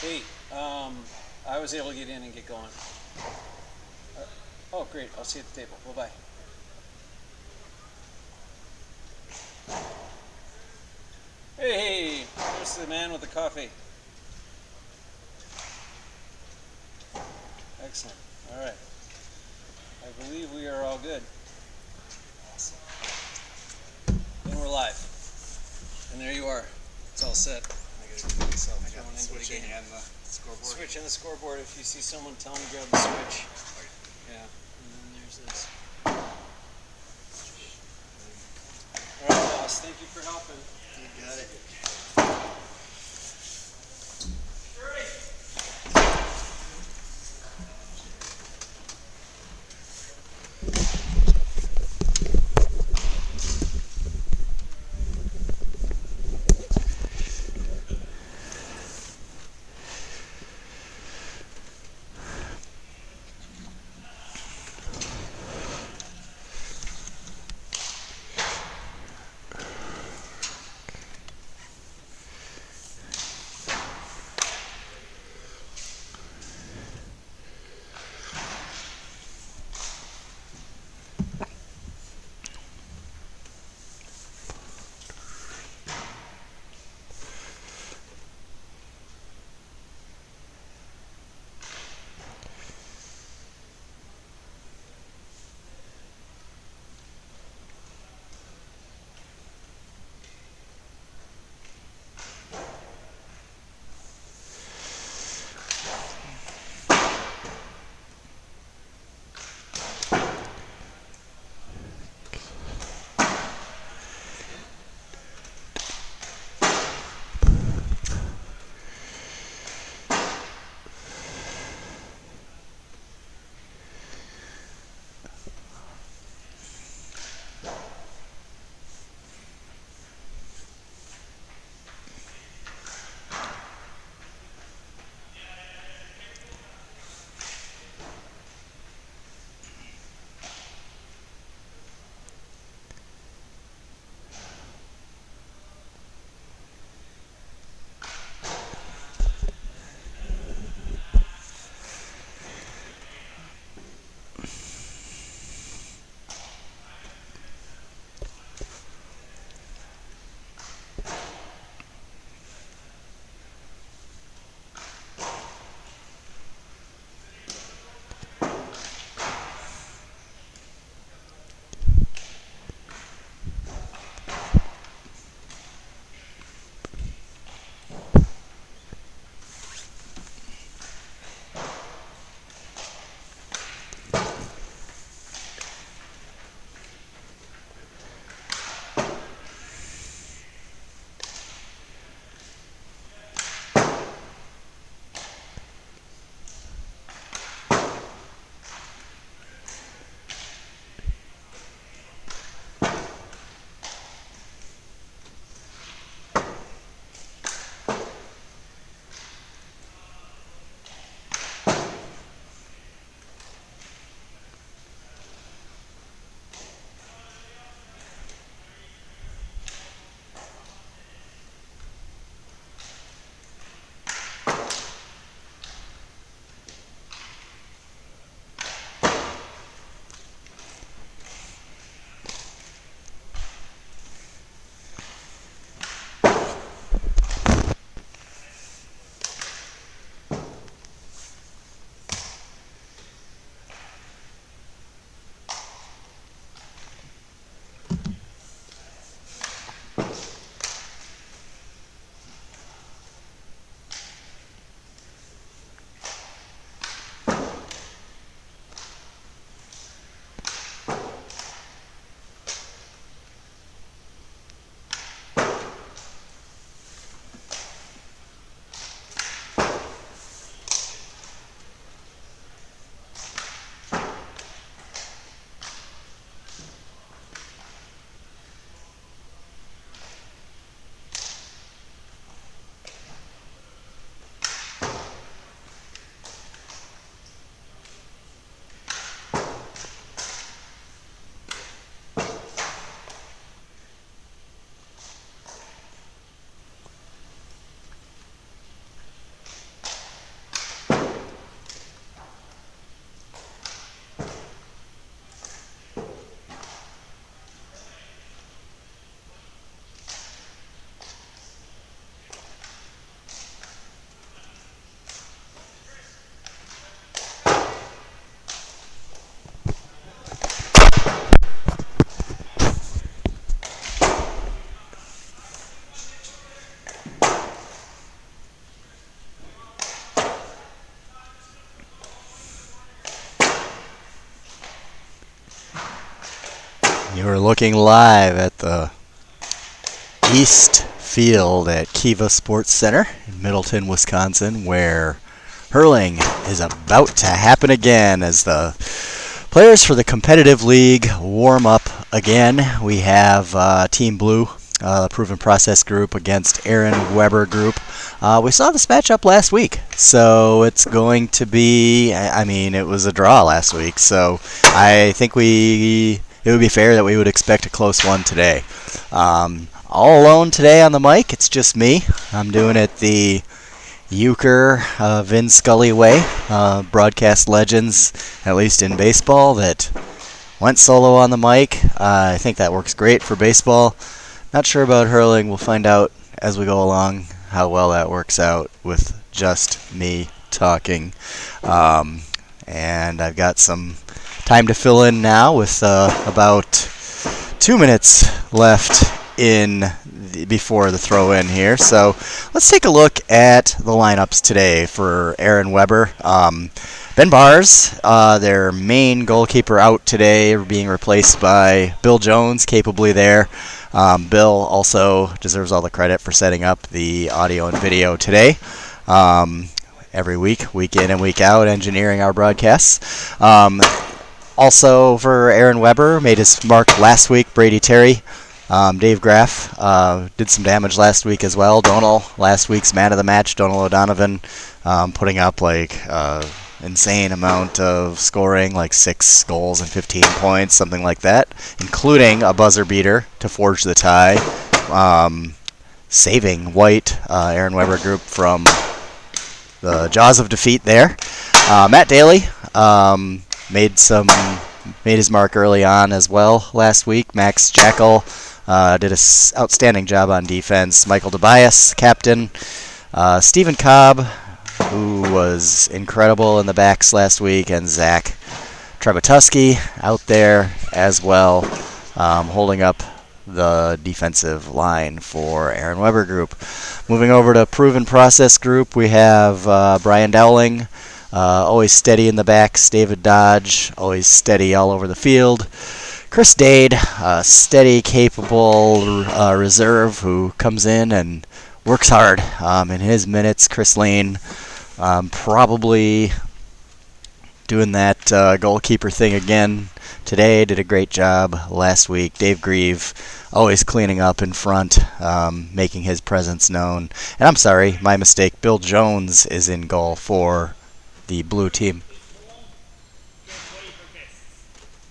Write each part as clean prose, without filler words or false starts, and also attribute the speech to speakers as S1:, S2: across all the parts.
S1: Hey, I was able to get in and get going. Oh, great. I'll see you at the table. Bye-bye. Hey, there's the man with the coffee. Excellent. All right. I believe we are all good. Awesome. And we're live. And there you are. It's all set. I got the switching and the scoreboard. Switch and the scoreboard. If you see someone, tell them to grab the switch. Yeah. And then there's this. All right, boss. Thank you for helping.
S2: You got it. You are looking live at the East Field at Kiva Sports Center in Middleton, Wisconsin, where hurling is about to happen again as the players for the competitive league warm up again. We have Team Blue, the Proven Process Group, against Aaron Weber Group. We saw this matchup last week, so it's going to be, it was a draw last week, so I think it would be fair that we would expect a close one today. All alone today on the mic, it's just me. I'm doing it the Euchre, Vin Scully way. Broadcast legends, at least in baseball, that went solo on the mic. I think that works great for baseball. Not sure about hurling. We'll find out as we go along how well that works out with just me talking. And I've got some time to fill in now with about 2 minutes left before the throw in here. So let's take a look at the lineups today for Aaron Weber. Ben Bars, their main goalkeeper, out today, being replaced by Bill Jones, capably there. Bill also deserves all the credit for setting up the audio and video today. Every week in and week out, engineering our broadcasts. Also for Aaron Weber, made his mark last week, Brady Terry. Dave Graff did some damage last week as well. Donal, last week's man of the match, Donal O'Donovan, putting up insane amount of scoring, like 6 goals and 15 points, something like that, including a buzzer beater to forge the tie, saving White, Aaron Weber Group, from the jaws of defeat there. Matt Daly made his mark early on as well last week. Max Jackal did an outstanding job on defense. Michael Tobias, captain. Stephen Cobb, who was incredible in the backs last week, and Zach Trebatuski out there as well, holding up the defensive line for Aaron Weber Group. Moving over to Proven Process Group, we have Brian Dowling, always steady in the backs. David Dodge, always steady all over the field. Chris Dade, steady, capable reserve who comes in and works hard in his minutes. Chris Lane, probably doing that goalkeeper thing again today. Did a great job last week. Dave Grieve, always cleaning up in front, making his presence known. And I'm sorry, my mistake. Bill Jones is in goal for the blue team.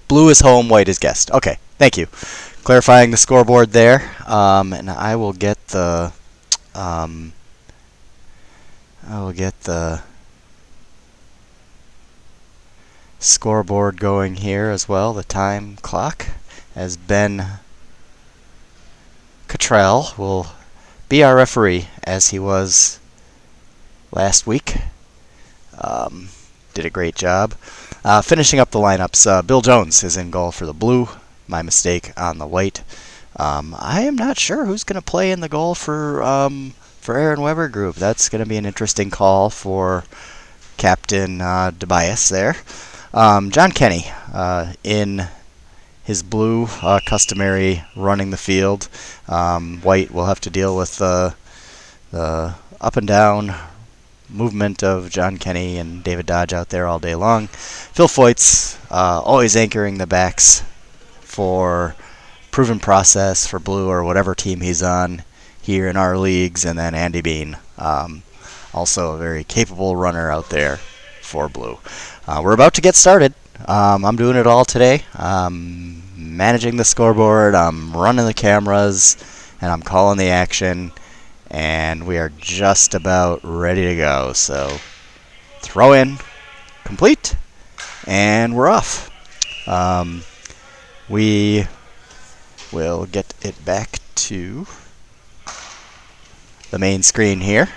S2: Blue is home, white is guest. Okay, thank you. Clarifying the scoreboard there. And I will get the scoreboard going here as well, the time clock, as Ben Cottrell will be our referee, as he was last week. Did a great job. Finishing up the lineups, Bill Jones is in goal for the blue. My mistake on the white. I am not sure who's going to play in the goal for Aaron Weber Group. That's going to be an interesting call for Captain Tobias there. John Kenny in his blue, customary running the field. White will have to deal with the up and down movement of John Kenny and David Dodge out there all day long. Phil Foyt's always anchoring the backs for Proven Process for blue or whatever team he's on here in our leagues. And then Andy Bean, also a very capable runner out there for blue. We're about to get started. I'm doing it all today. I'm managing the scoreboard, I'm running the cameras, and I'm calling the action. And we are just about ready to go. So throw in, complete, and we're off. We will get it back to the main screen here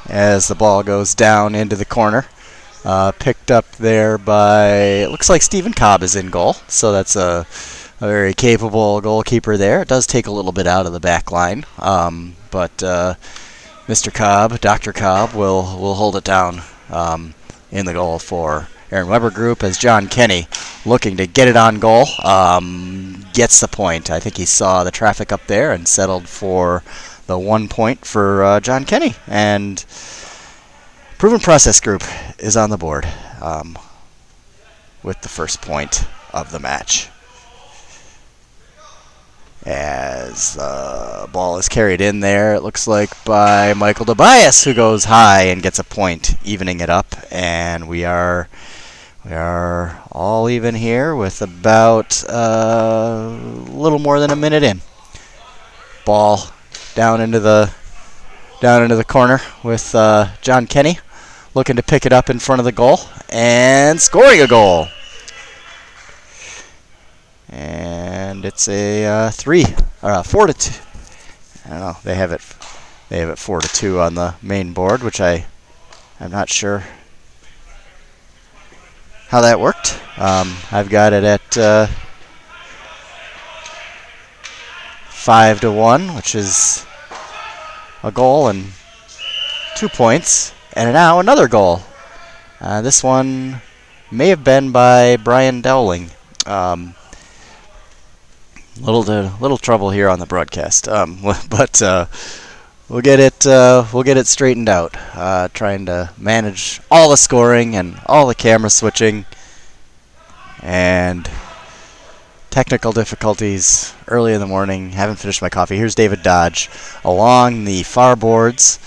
S2: as the ball goes down into the corner. Picked up there by, it looks like Stephen Cobb is in goal. So that's a very capable goalkeeper there. It does take a little bit out of the back line. But Mr. Cobb, Dr. Cobb, will hold it down in the goal for Aaron Weber group as John Kenny looking to get it on goal. Gets the point. I think he saw the traffic up there and settled for the 1 point for John Kenny. And Proven Process Group is on the board with the first point of the match. As the ball is carried in there, it looks like by Michael Tobias, who goes high and gets a point, evening it up. And we are all even here with about a little more than a minute in. Ball down into the corner with John Kenny looking to pick it up in front of the goal and scoring a goal. And it's a 4-2. I don't know. They have it 4-2 on the main board, which I'm not sure how that worked. I've got it at 5-1, which is a goal and 2 points, and now another goal. This one may have been by Brian Dowling. Little trouble here on the broadcast, but we'll get it straightened out. Trying to manage all the scoring and all the camera switching, and technical difficulties early in the morning. Haven't finished my coffee. Here's David Dodge along the far boards.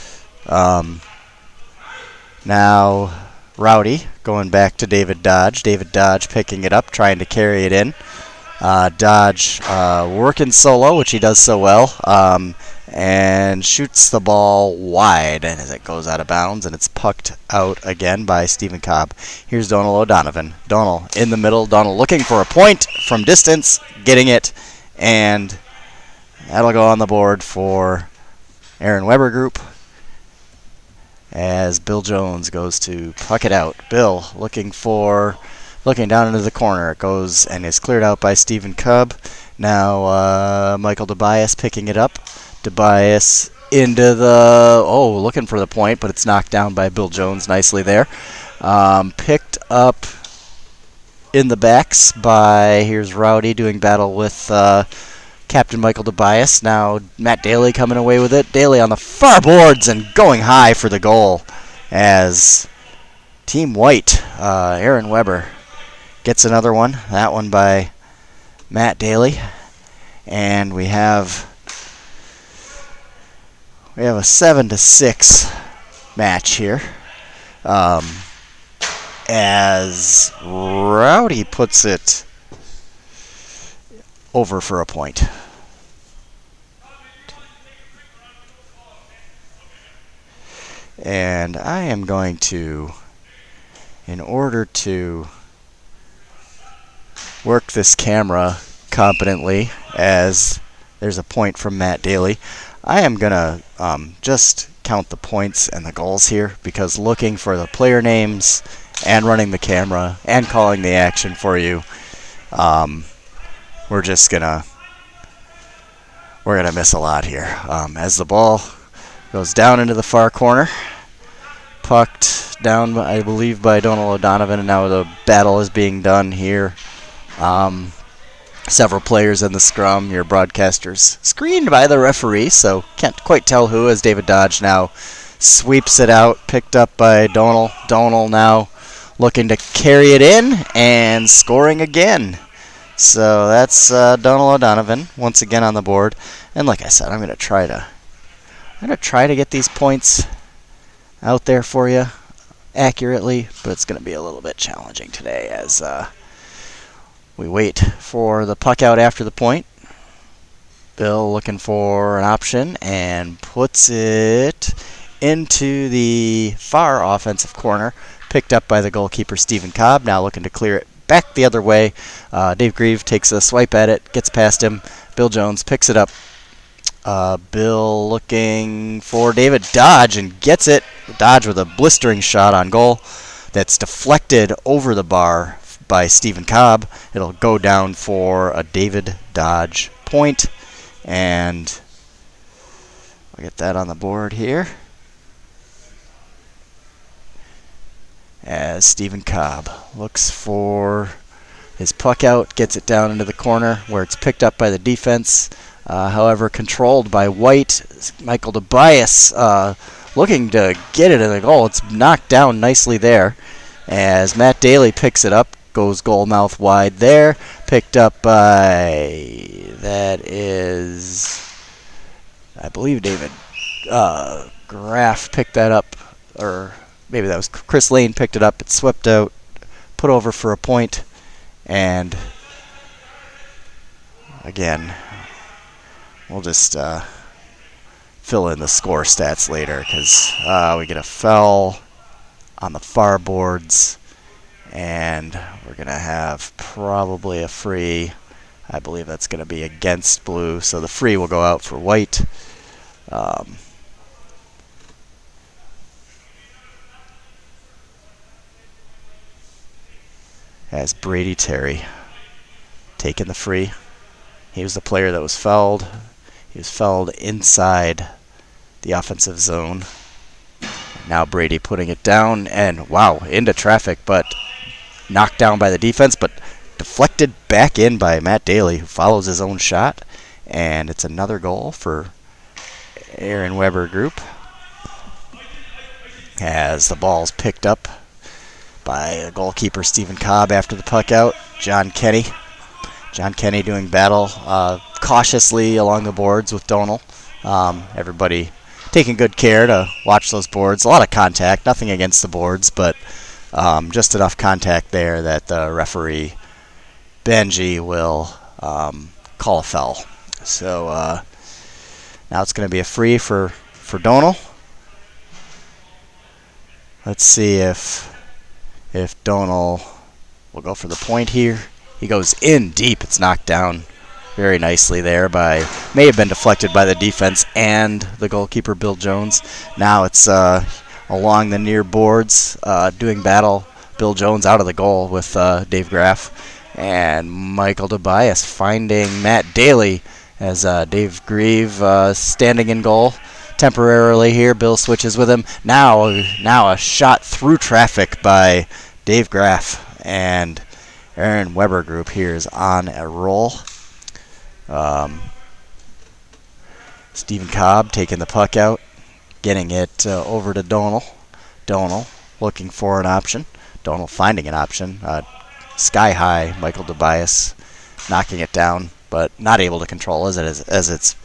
S2: Now Rowdy going back to David Dodge. David Dodge picking it up, trying to carry it in. Dodge working solo, which he does so well, and shoots the ball wide, and as it goes out of bounds, and it's pucked out again by Stephen Cobb. Here's Donald O'Donovan. Donald in the middle. Donald looking for a point from distance, getting it, and that'll go on the board for Aaron Weber Group as Bill Jones goes to puck it out. Bill looking down into the corner. It goes and is cleared out by Stephen Cobb. Now Michael Tobias picking it up. Tobias into looking for the point, but it's knocked down by Bill Jones nicely there. Picked up in the backs by, here's Rowdy doing battle with Captain Michael Tobias. Now Matt Daly coming away with it. Daly on the far boards and going high for the goal as Team White, Aaron Weber, gets another one. That one by Matt Daly. And we have a 7-6 match here. As Rowdy puts it over for a point. And I am going to, in order to work this camera competently, as there's a point from Matt Daly, I am going to just count the points and the goals here, because looking for the player names and running the camera and calling the action for you, we're gonna miss a lot here. As the ball goes down into the far corner, pucked down, I believe, by Donald O'Donovan, and now the battle is being done here. Several players in the scrum. Your broadcasters screened by the referee, so can't quite tell who, as David Dodge now sweeps it out, picked up by Donald. Donald now looking to carry it in and scoring again. So that's Donald O'Donovan once again on the board. And like I said, I'm gonna try to get these points out there for you accurately, but it's gonna be a little bit challenging today as we wait for the puck out after the point. Bill looking for an option and puts it into the far offensive corner, picked up by the goalkeeper Stephen Cobb, now looking to clear it back the other way. Dave Grieve takes a swipe at it, gets past him. Bill Jones picks it up. Bill looking for David Dodge and gets it. Dodge with a blistering shot on goal that's deflected over the bar by Stephen Cobb. It'll go down for a David Dodge point, and I'll get that on the board here. as Stephen Cobb looks for his puck out, gets it down into the corner where it's picked up by the defense. However, controlled by White. Michael Tobias looking to get it in the goal. It's knocked down nicely there as Matt Daly picks it up. Goes goal mouth wide there. Picked up by, that is, I believe David Graff picked that up, or maybe that was Chris Lane picked it up. It's swept out, put over for a point, and again, we'll just fill in the score stats later because we get a foul on the far boards, and we're going to have probably a free. I believe that's going to be against Blue, so the free will go out for White. As Brady Terry taking the free. He was the player that was fouled. He was fouled inside the offensive zone. Now Brady putting it down, and wow, into traffic, but knocked down by the defense, but deflected back in by Matt Daly, who follows his own shot. And it's another goal for Aaron Weber Group as the ball's picked up by the goalkeeper Stephen Cobb after the puck out. John Kenny doing battle cautiously along the boards with Donal. Everybody taking good care to watch those boards. A lot of contact, nothing against the boards, but just enough contact there that the referee Benji will call a foul. So now it's going to be a free for Donal. Let's see if Donal will go for the point here. He goes in deep. It's knocked down very nicely there by, may have been deflected by the defense and the goalkeeper Bill Jones. Now it's along the near boards doing battle. Bill Jones out of the goal with Dave Graff. And Michael Tobias finding Matt Daly as Dave Grieve standing in goal temporarily here. Bill switches with him. Now a shot through traffic by Dave Graff, and Aaron Weber Group here is on a roll. Stephen Cobb taking the puck out, getting it over to Donal. Donal looking for an option. Donal finding an option. Sky high, Michael Tobias knocking it down, but not able to control as it's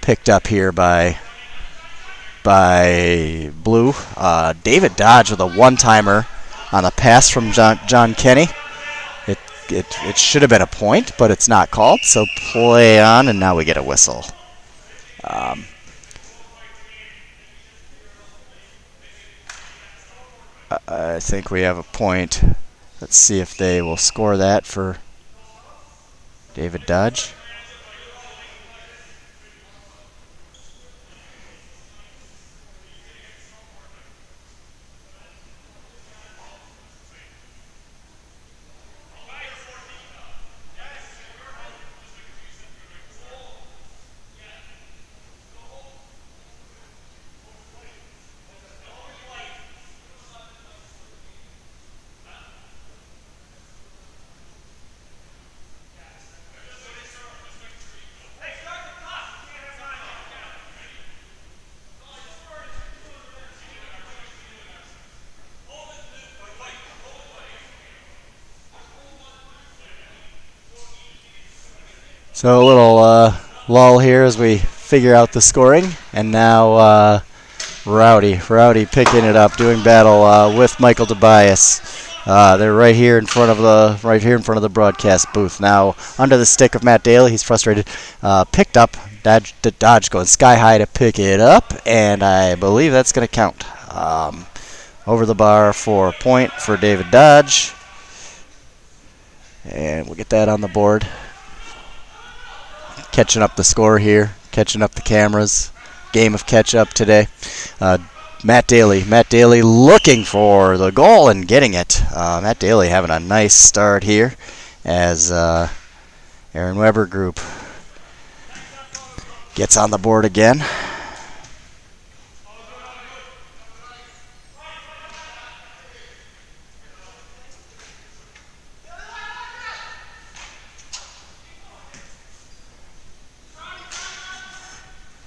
S2: picked up here by Blue. David Dodge with a one-timer on the pass from John Kenny. It should have been a point, but it's not called, so play on, and now we get a whistle. I think we have a point. Let's see if they will score that for David Dodge. So a little lull here as we figure out the scoring, and now Rowdy picking it up, doing battle with Michael Tobias. They're right here in front of the broadcast booth. Now under the stick of Matt Daly, he's frustrated. Picked up. Dodge going sky high to pick it up, and I believe that's going to count. Over the bar for a point for David Dodge, and we'll get that on the board. Catching up the score here, catching up the cameras. Game of catch up today. Matt Daly looking for the goal and getting it. Matt Daly having a nice start here as Aaron Weber Group gets on the board again.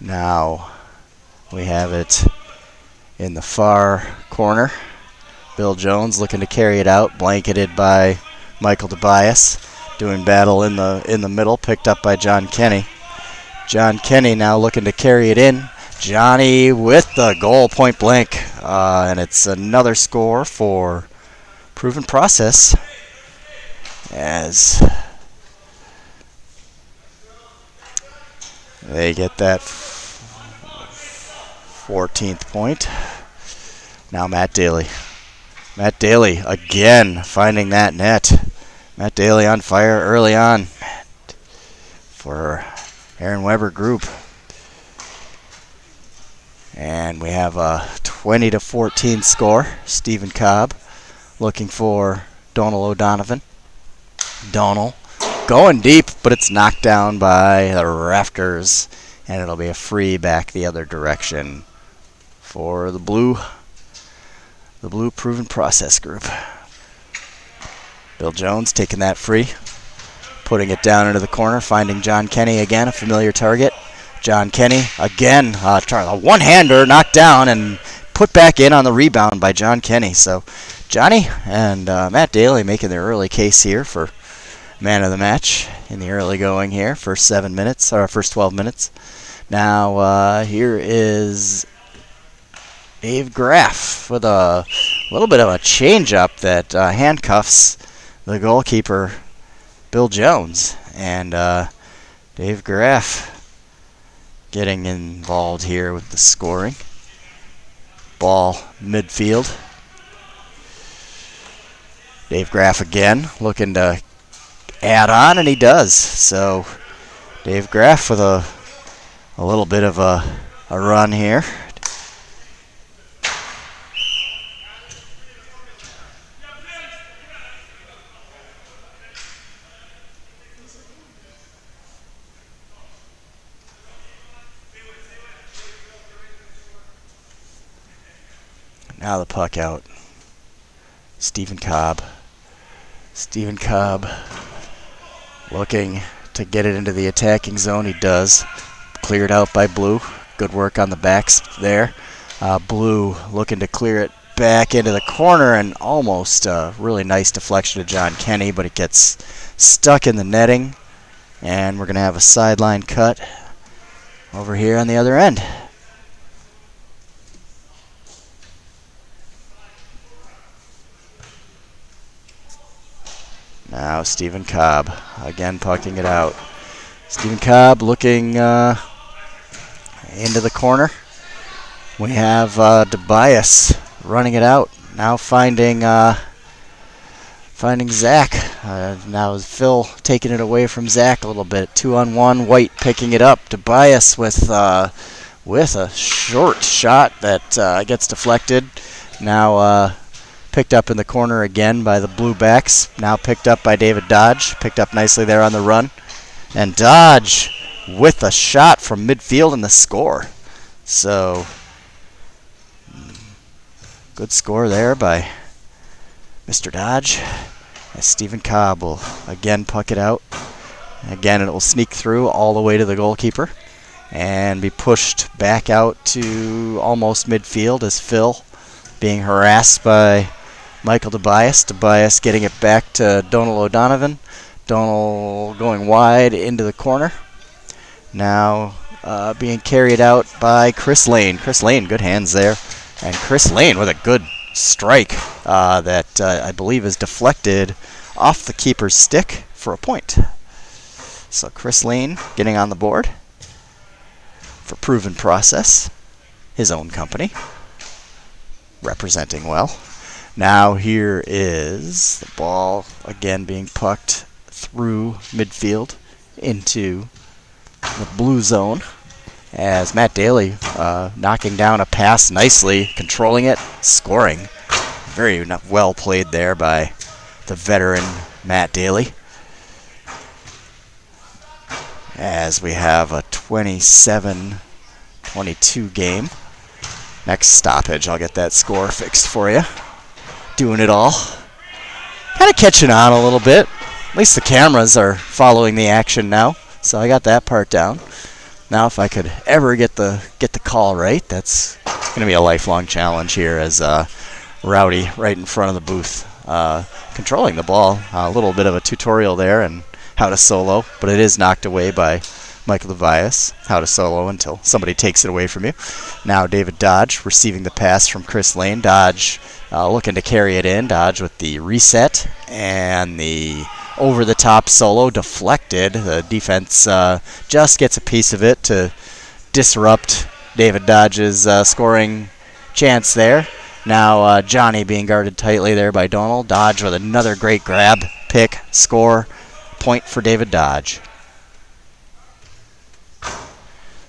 S2: Now we have it in the far corner. Bill Jones looking to carry it out, blanketed by Michael Tobias. Doing battle in the middle, picked up by John Kenny. John Kenny now looking to carry it in. Johnny with the goal, point blank. And it's another score for Proven Process as they get that 14th point. Now Matt Daly. Matt Daly again finding that net. Matt Daly on fire early on for Aaron Weber Group. And we have a 20-14 score. Stephen Cobb looking for Donald O'Donovan. Donald going deep, but it's knocked down by the rafters, and it'll be a free back the other direction for the blue Proven Process Group. Bill Jones taking that free, putting it down into the corner, finding John Kenny again, a familiar target. John Kenny again, trying a one-hander, knocked down and put back in on the rebound by John Kenny. So Johnny and Matt Daly making their early case here for man of the match in the early going here, first 12 minutes. Now here is Dave Graff with a little bit of a change-up that handcuffs the goalkeeper, Bill Jones. And Dave Graff getting involved here with the scoring. Ball midfield. Dave Graff again looking to add on, and he does. So Dave Graff with a little bit of a run here. Now the puck out. Stephen Cobb. Stephen Cobb looking to get it into the attacking zone. He does. Cleared out by Blue. Good work on the backs there. Blue looking to clear it back into the corner, and almost a really nice deflection to John Kenny, but it gets stuck in the netting. And we're going to have a sideline cut over here on the other end. Now Stephen Cobb again pucking it out. Stephen Cobb looking into the corner. We have Tobias running it out. Now finding Zach. Now Phil taking it away from Zach a little bit. 2-on-1. White picking it up. Tobias with a short shot that gets deflected. Now picked up in the corner again by the Blue Backs. Now picked up by David Dodge. Picked up nicely there on the run. And Dodge with a shot from midfield and the score. So, good score there by Mr. Dodge. As Stephen Cobb will again puck it out. Again, it will sneak through all the way to the goalkeeper and be pushed back out to almost midfield as Phil being harassed by Michael Tobias. Tobias getting it back to Donald O'Donovan. Donald going wide into the corner. Now being carried out by Chris Lane. Chris Lane, good hands there. And Chris Lane with a good strike that I believe is deflected off the keeper's stick for a point. So Chris Lane getting on the board for Proven Process, his own company, representing well. Now here is the ball again being pucked through midfield into the blue zone as Matt Daly knocking down a pass nicely, controlling it, scoring. Very well played there by the veteran Matt Daly. As we have a 27-22 game. Next stoppage, I'll get that score fixed for you. Doing it all. Kind of catching on a little bit. At least the cameras are following the action now, so I got that part down. Now, if I could ever get the call right, that's going to be a lifelong challenge here as Rowdy right in front of the booth, controlling the ball. A little bit of a tutorial there and how to solo, but it is knocked away by Michael Tobias. How to solo until somebody takes it away from you. Now David Dodge receiving the pass from Chris Lane. Dodge looking to carry it in. Dodge with the reset and the over-the-top solo deflected. The defense just gets a piece of it to disrupt David Dodge's scoring chance there. Now Johnny being guarded tightly there by Donald. Dodge with another great grab, pick, score, point for David Dodge.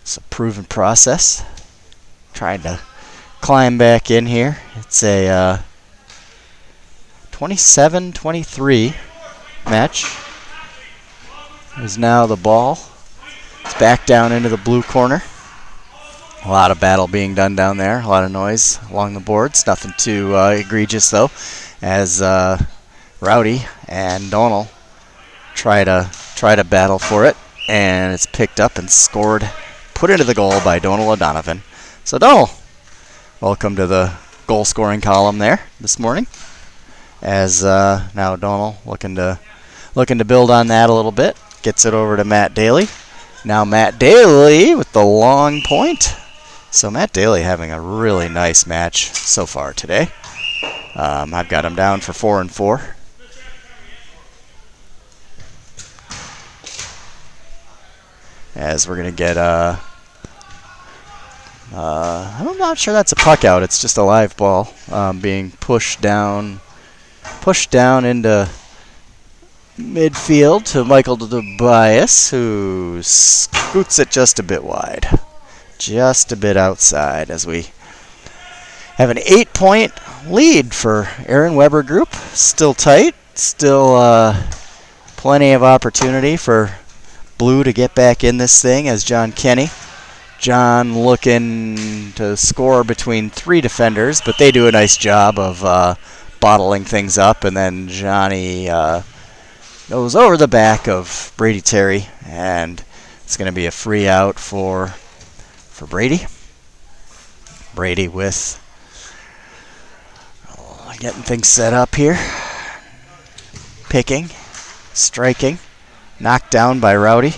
S2: It's a proven process. Trying to climb back in here. It's a 27-23 match. There's now the ball. It's back down into the blue corner. A lot of battle being done down there. A lot of noise along the boards. Nothing too egregious though, as Rowdy and Donald try to battle for it, and it's picked up and scored, put into the goal by Donald O'Donovan. So Donald, welcome to the goal scoring column there this morning. As now Donald looking to build on that a little bit, gets it over to Matt Daly. Now Matt Daly with the long point. So Matt Daly having a really nice match so far today. I've got him down for 4 and 4. As we're gonna get I'm not sure that's a puck out. It's just a live ball being pushed down into midfield to Michael Tobias, who scoots it just a bit wide, just a bit outside, as we have an 8-point lead for Aaron Weber Group. Still tight, still plenty of opportunity for Blue to get back in this thing as John Kenny. John looking to score between 3 defenders, but they do a nice job of bottling things up, and then Johnny goes over the back of Brady Terry, and it's going to be a free out for Brady. Brady with getting things set up here. Picking, striking, knocked down by Rowdy.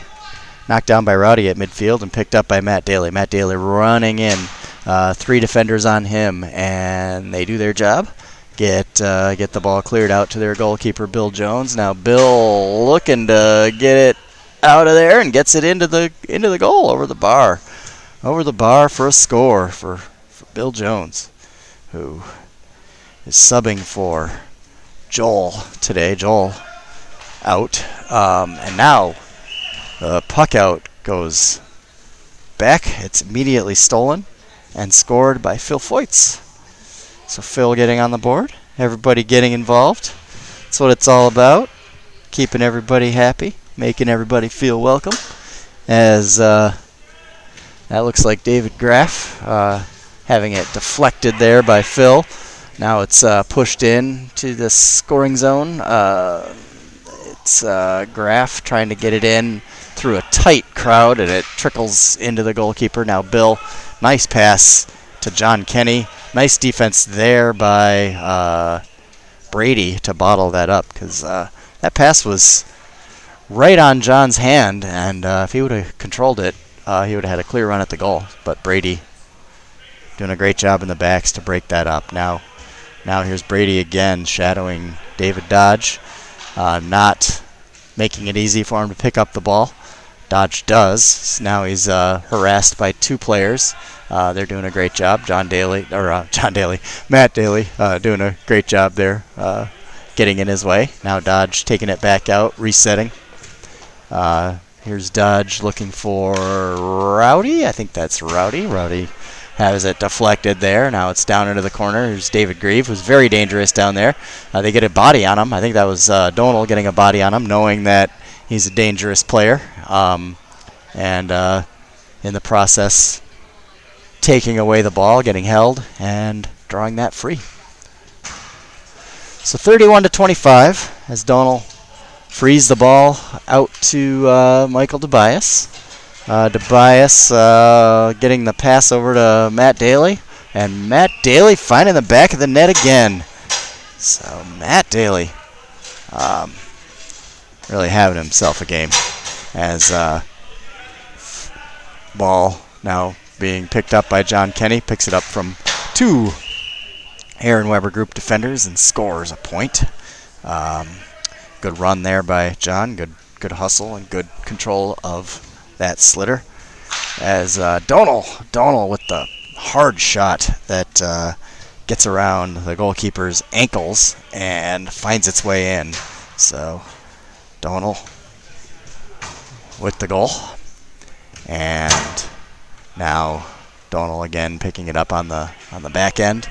S2: Knocked down by Rowdy at midfield and picked up by Matt Daly. Matt Daly running in. 3 defenders on him, and they do their job. Get the ball cleared out to their goalkeeper, Bill Jones. Now Bill looking to get it out of there and gets it into the goal over the bar. Over the bar for a score for Bill Jones, who is subbing for Joel today. Joel out. And now the puck out goes back. It's immediately stolen and scored by Phil Foyts. So Phil getting on the board, everybody getting involved. That's what it's all about. Keeping everybody happy, making everybody feel welcome. As that looks like David Graff having it deflected there by Phil. Now it's pushed in to the scoring zone. It's Graff trying to get it in through a tight crowd, and it trickles into the goalkeeper. Now Bill, nice pass to John Kenny. Nice defense there by Brady to bottle that up, because that pass was right on John's hand, and if he would have controlled it, he would have had a clear run at the goal. But Brady doing a great job in the backs to break that up. Now here's Brady again shadowing David Dodge, not making it easy for him to pick up the ball. Dodge does. Now he's harassed by 2 players. They're doing a great job. Matt Daly doing a great job there, getting in his way. Now Dodge taking it back out, resetting. Here's Dodge looking for Rowdy. I think that's Rowdy. Rowdy has it deflected there. Now it's down into the corner. Here's David Grieve, who's very dangerous down there. They get a body on him. I think that was Donald getting a body on him, knowing that he's a dangerous player. And in the process, taking away the ball, getting held, and drawing that free. So 31-25 as Donald frees the ball out to Michael Tobias. Tobias getting the pass over to Matt Daly. And Matt Daly finding the back of the net again. So Matt Daly really having himself a game. As ball now being picked up by John Kenny. Picks it up from two Aaron Weber group defenders and scores a point. Good run there by John. Good hustle and good control of that slitter. As Donal with the hard shot that gets around the goalkeeper's ankles and finds its way in. So Donal with the goal. And now Donal again picking it up on the back end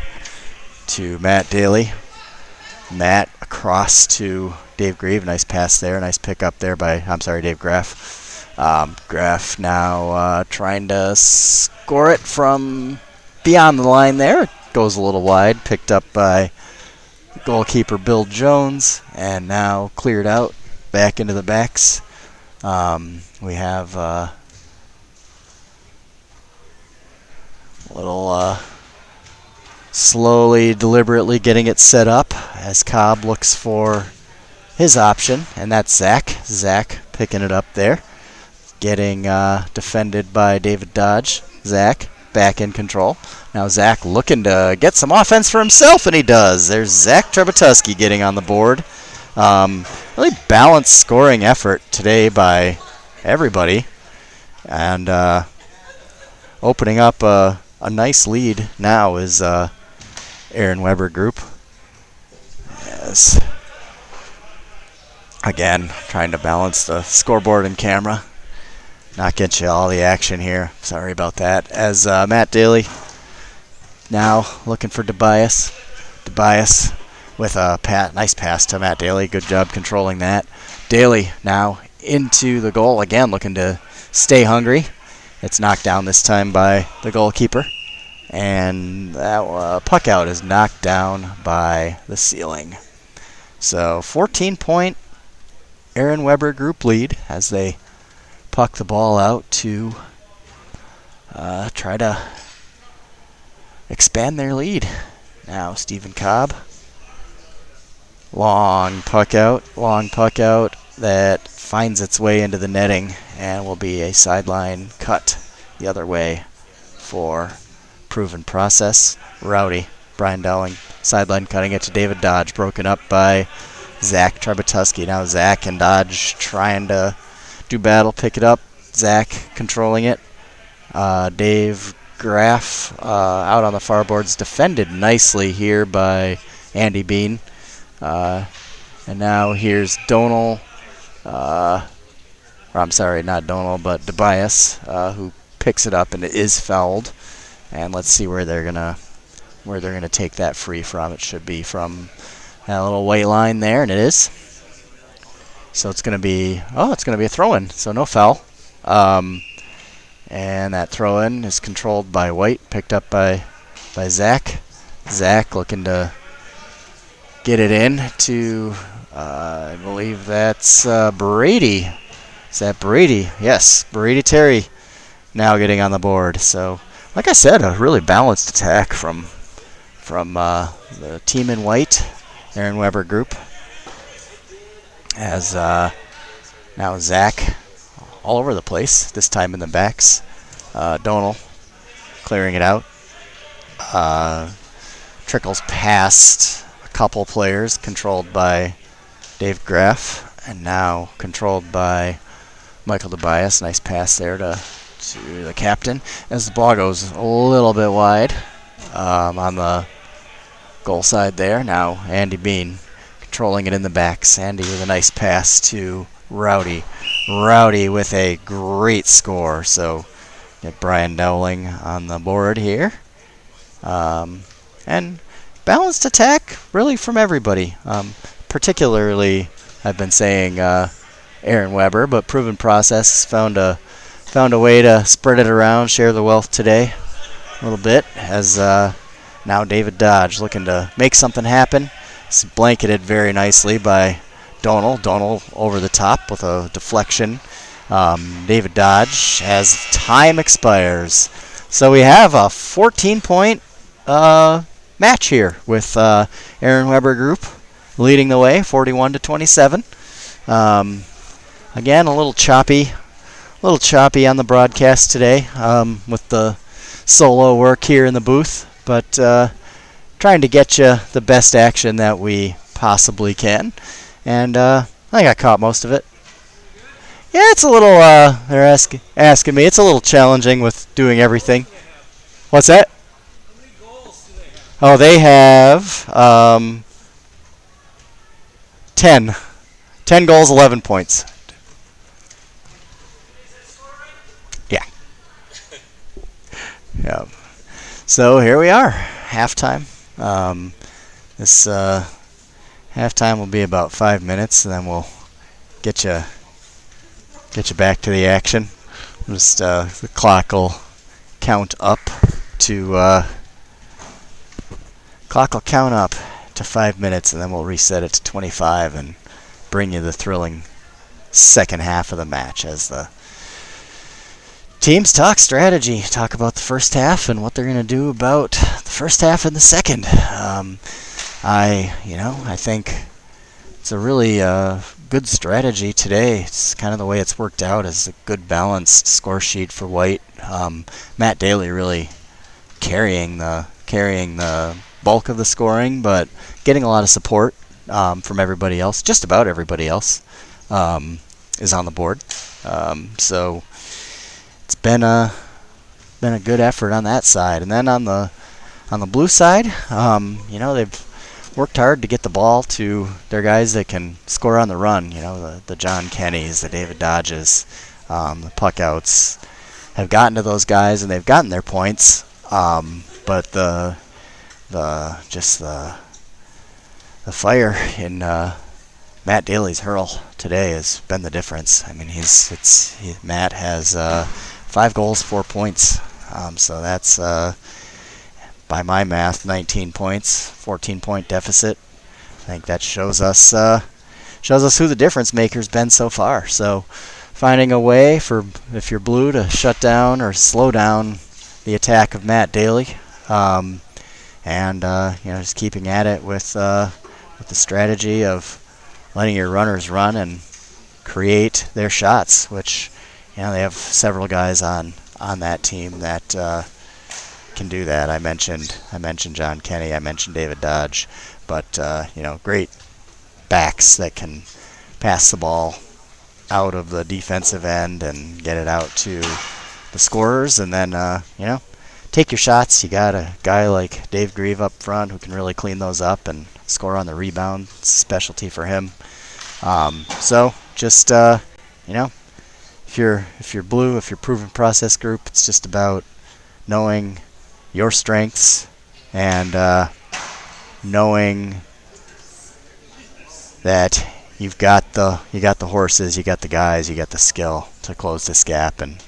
S2: to Matt Daly. Matt across to Dave Grieve. Nice pass there. Nice pick up there by, Dave Graff. Graff now trying to score it from beyond the line there. It goes a little wide. Picked up by goalkeeper Bill Jones. And now cleared out back into the backs. We have a little slowly, deliberately getting it set up as Cobb looks for his option, and that's Zach. Zach picking it up there, getting defended by David Dodge. Zach back in control. Now Zach looking to get some offense for himself, and he does. There's Zach Trebutuski getting on the board. Really balanced scoring effort today by everybody, and opening up a nice lead now is Aaron Weber group. Yes. Again, trying to balance the scoreboard and camera. Not get you all the action here. Sorry about that. As Matt Daly now looking for Tobias. Tobias with a nice pass to Matt Daly. Good job controlling that. Daly now into the goal again, looking to stay hungry. It's knocked down this time by the goalkeeper. And that puck out is knocked down by the ceiling. So 14-point Aaron Weber group lead as they puck the ball out to try to expand their lead. Now Stephen Cobb. Long puck out that finds its way into the netting and will be a sideline cut the other way for proven process. Rowdy, Brian Dowling, sideline cutting it to David Dodge, broken up by Zach Trebutuski. Now Zach and Dodge trying to do battle, pick it up. Zach controlling it. Dave Graff out on the far boards, defended nicely here by Andy Bean. And now here's Donal, not Donal, but Tobias, who picks it up and it is fouled. And let's see where they're gonna take that free from. It should be from that little white line there, and it is. So it's gonna be a throw-in. So no foul. And that throw-in is controlled by White, picked up by Zach. Zach looking to get it in to, I believe that's Brady. Is that Brady? Yes, Brady Terry now getting on the board. So, like I said, a really balanced attack from the team in white, Aaron Weber group. As now Zach all over the place, this time in the backs. Donal clearing it out. Trickles past a couple players, controlled by Dave Graff, and now controlled by Michael Tobias. Nice pass there to the captain. As the ball goes a little bit wide on the goal side there. Now Andy Bean controlling it in the backs. Andy with a nice pass to Rowdy. Rowdy with a great score. So get Brian Dowling on the board here. And balanced attack really from everybody. Particularly, I've been saying Aaron Weber, but proven process found a way to spread it around, share the wealth today a little bit. As now David Dodge looking to make something happen. It's blanketed very nicely by Donal. Donal over the top with a deflection David Dodge as time expires. So we have a 14-point match here with Aaron Weber Group leading the way, 41-27. Again, a little choppy on the broadcast today with the solo work here in the booth, but trying to get you the best action that we possibly can. And I think I caught most of it. Yeah, it's a little, they're asking me, it's a little challenging with doing everything. What's that?
S1: How many goals do they have?
S2: Oh, they have 10. 10 goals, 11 points.
S1: Is that score right?
S2: Yeah. Yeah. So here we are, halftime. This halftime will be about 5 minutes, and then we'll get you back to the action. Just the clock will count up to 5 minutes, and then we'll reset it to 25 and bring you the thrilling second half of the match as the teams talk strategy, talk about the first half and what they're going to do about the first half and the second. I think it's a really good strategy today. It's kind of the way it's worked out as a good balanced score sheet for White. Matt Daly really carrying the bulk of the scoring, but getting a lot of support from everybody else. Just about everybody else is on the board. So it's been a good effort on that side. And then on the blue side, they've worked hard to get the ball to their guys that can score on the run. The John Kennys, the David Dodges, the puck outs have gotten to those guys and they've gotten their points. But the fire in Matt Daly's hurl today has been the difference. I mean, Matt has 5 goals, 4 points. So that's by my math, 19 points, 14-point deficit. I think that shows us who the difference maker's been so far. So finding a way for, if you're blue, to shut down or slow down the attack of Matt Daly, and just keeping at it with the strategy of letting your runners run and create their shots, which they have several guys on that team that can do that. I mentioned John Kenny, I mentioned David Dodge, but great backs that can pass the ball out of the defensive end and get it out to the scorers, and then take your shots. You got a guy like Dave Grieve up front who can really clean those up and score on the rebound. It's a specialty for him. So just if you're blue, if you're proven process group, it's just about knowing your strengths and knowing that you got the horses, you got the guys, you got the skill to close this gap and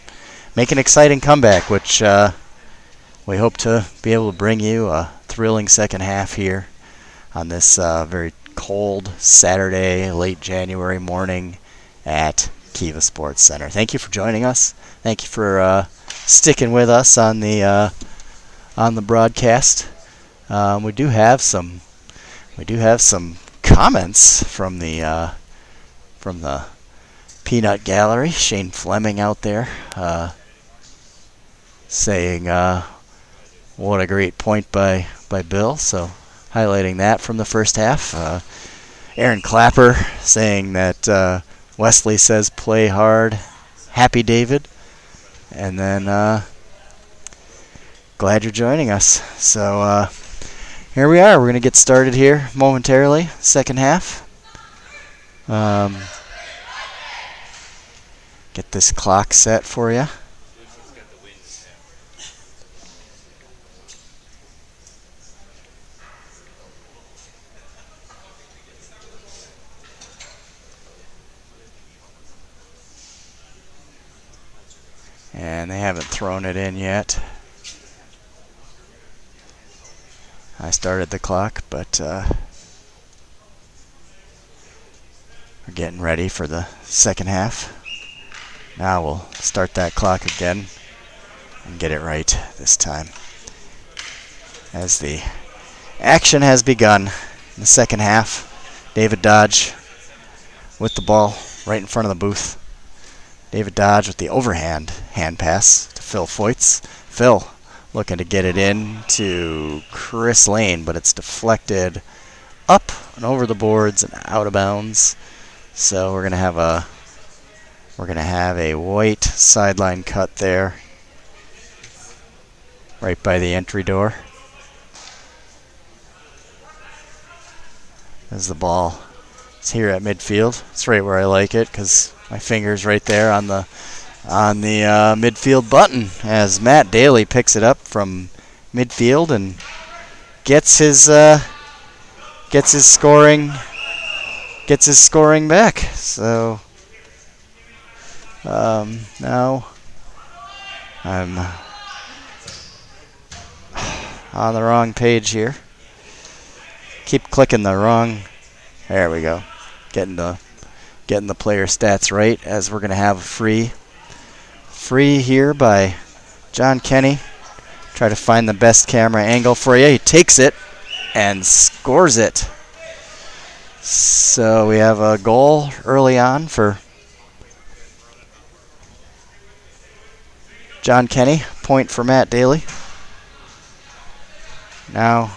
S2: make an exciting comeback, which we hope to be able to bring you a thrilling second half here on this very cold Saturday, late January morning at Kiva Sports Center. Thank you for joining us. Thank you for sticking with us on the broadcast. We do have some comments from the Peanut Gallery. Shane Fleming out there saying what a great point by Bill. So highlighting that from the first half. Aaron Clapper saying that Wesley says play hard. Happy David. And then glad you're joining us. So here we are. We're going to get started here momentarily. Second half. Get this clock set for you. And they haven't thrown it in yet. I started the clock, but we're getting ready for the second half. Now we'll start that clock again and get it right this time. As the action has begun in the second half, David Dodge with the ball right in front of the booth. David Dodge with the overhand hand pass to Phil Foyts. Phil looking to get it in to Chris Lane, but it's deflected up and over the boards and out of bounds. So we're gonna have a white sideline cut there, right by the entry door. As the ball is here at midfield, it's right where I like it because my finger's right there on the midfield button. As Matt Daly picks it up from midfield and gets his scoring back. So now I'm on the wrong page here. Keep clicking the wrong. There we go. Getting the player stats right, as we're gonna have a free here by John Kenny. Try to find the best camera angle for you. He takes it and scores it. So we have a goal early on for John Kenny. Point for Matt Daly. Now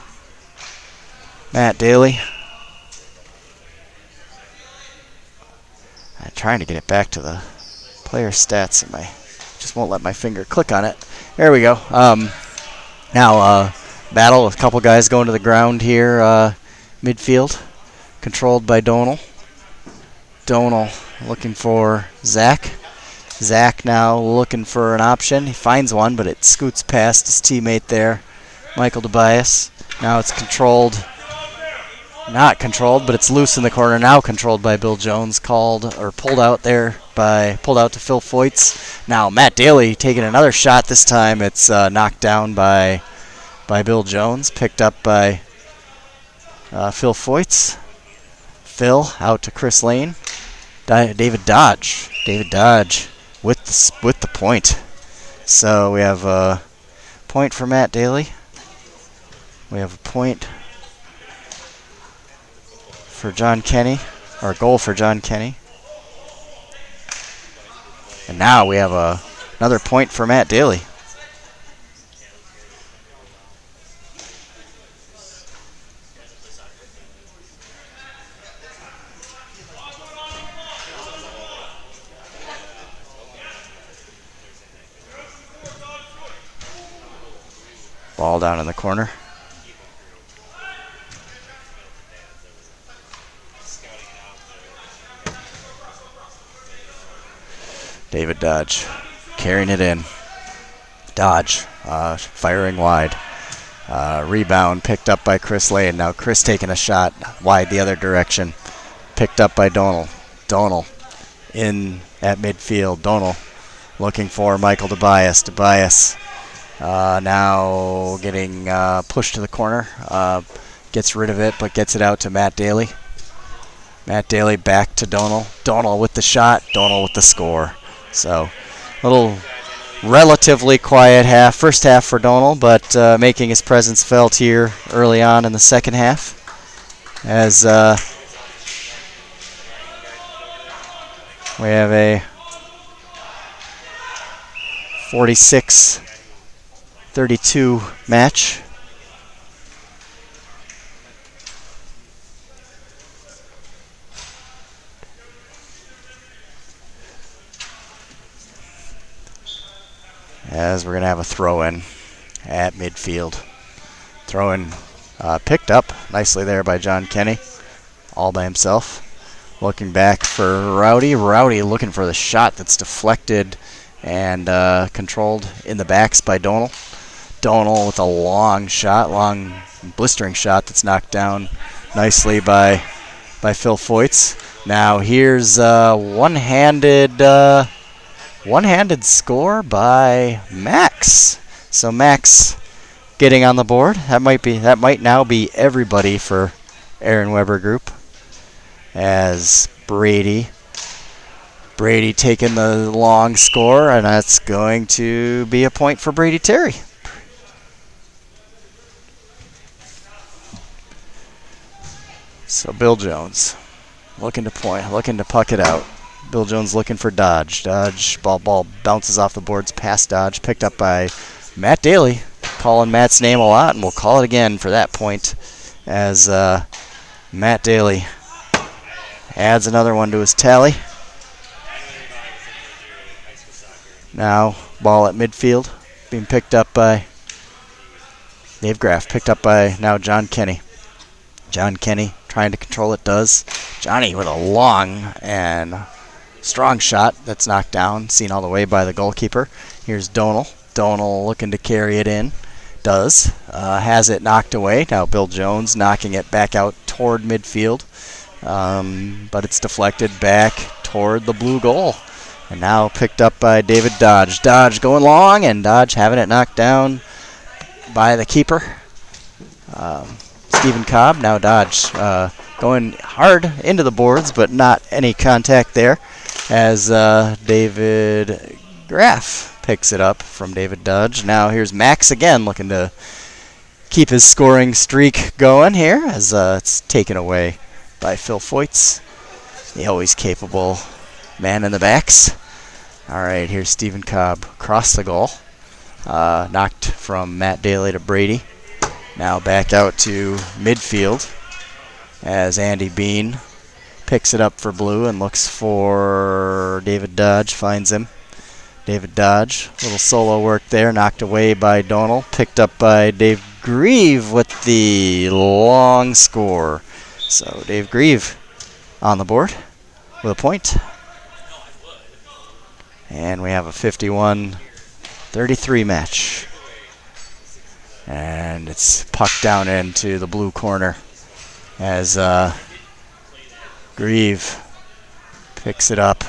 S2: Matt Daly. I'm trying to get it back to the player stats, and just won't let my finger click on it. There we go. Now battle with a couple guys going to the ground here, midfield, controlled by Donal. Donal looking for Zach. Zach now looking for an option. He finds one, but it scoots past his teammate there, Michael Tobias. Now it's controlled. Not controlled, but it's loose in the corner. Now controlled by Bill Jones. Pulled out to Phil Foyts. Now Matt Daly taking another shot. This time it's knocked down by Bill Jones. Picked up by Phil Foyts. Phil out to Chris Lane. David Dodge. David Dodge with the point. So we have a point for Matt Daly. We have a point for John Kenny, or a goal for John Kenny. And now we have another point for Matt Daly. Ball down in the corner. David Dodge carrying it in. Dodge firing wide. Rebound picked up by Chris Lane. Now Chris taking a shot wide the other direction. Picked up by Donal. Donal in at midfield. Donal looking for Michael Tobias. Tobias now getting pushed to the corner. Gets rid of it, but gets it out to Matt Daly. Matt Daly back to Donal. Donal with the shot. Donal with the score. So, a little relatively quiet first half for Donal, but making his presence felt here early on in the second half. As we have a 46-32 match. As we're going to have a throw-in at midfield. Throw-in picked up nicely there by John Kenny, all by himself. Looking back for Rowdy. Rowdy looking for the shot that's deflected and controlled in the backs by Donal. Donal with a long blistering shot that's knocked down nicely by Phil Foyts. Now here's one-handed score by Max. So Max getting on the board. That might now be everybody for Aaron Weber Group. As Brady Brady taking the long score, and that's going to be a point for Brady Terry. So Bill Jones looking to point, looking to puck it out. Bill Jones looking for Dodge. Dodge, ball bounces off the boards past Dodge, picked up by Matt Daly. Calling Matt's name a lot, and we'll call it again for that point as Matt Daly adds another one to his tally. Now, ball at midfield, being picked up by Dave Graff, picked up by now John Kenny. John Kenny trying to control it, does. Johnny with a long and strong shot that's knocked down, seen all the way by the goalkeeper. Here's Donal. Donal looking to carry it in. Does. Has it knocked away. Now Bill Jones knocking it back out toward midfield. But it's deflected back toward the blue goal. And now picked up by David Dodge. Dodge going long, and Dodge having it knocked down by the keeper. Stephen Cobb. Now Dodge going hard into the boards, but not any contact there as David Graff picks it up from David Dodge. Now here's Max again looking to keep his scoring streak going here as it's taken away by Phil Foyts, the always capable man in the backs. All right, here's Stephen Cobb across the goal. Knocked from Matt Daly to Brady. Now back out to midfield as Andy Bean picks it up for Blue and looks for David Dodge, finds him. David Dodge, little solo work there, knocked away by Donal, picked up by Dave Grieve with the long score. So Dave Grieve on the board with a point. And we have a 51-33 match. And it's pucked down into the blue corner as Grieve picks it up.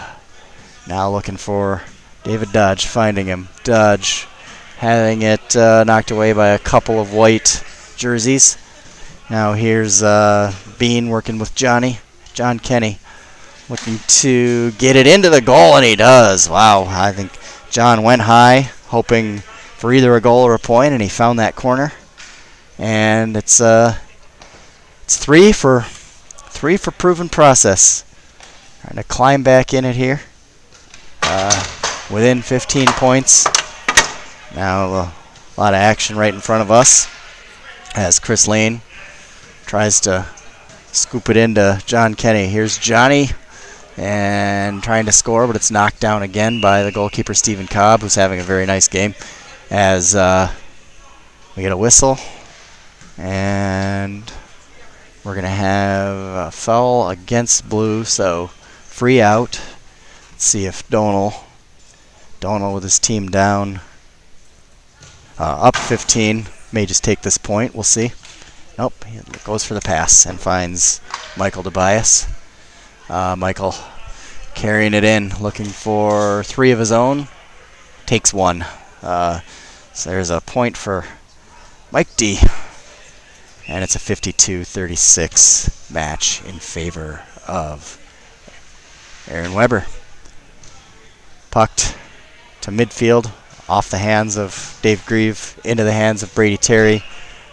S2: Now looking for David Dodge, finding him. Dodge having it knocked away by a couple of white jerseys. Now here's Bean working with Johnny. John Kenny looking to get it into the goal, and he does. Wow, I think John went high, hoping for either a goal or a point, and he found that corner. And it's three for proven process. Trying to climb back in it here. Within 15 points. Now a lot of action right in front of us as Chris Lane tries to scoop it into John Kenny. Here's Johnny and trying to score, but it's knocked down again by the goalkeeper Stephen Cobb, who's having a very nice game, as we get a whistle, and we're going to have a foul against Blue, so free out. Let's see if Donal with his team down, up 15, may just take this point. We'll see. Nope, he goes for the pass and finds Michael Tobias. Michael carrying it in, looking for three of his own. Takes one. So there's a point for Mike D. And it's a 52-36 match in favor of Aaron Weber. Pucked to midfield, off the hands of Dave Grieve, into the hands of Brady Terry,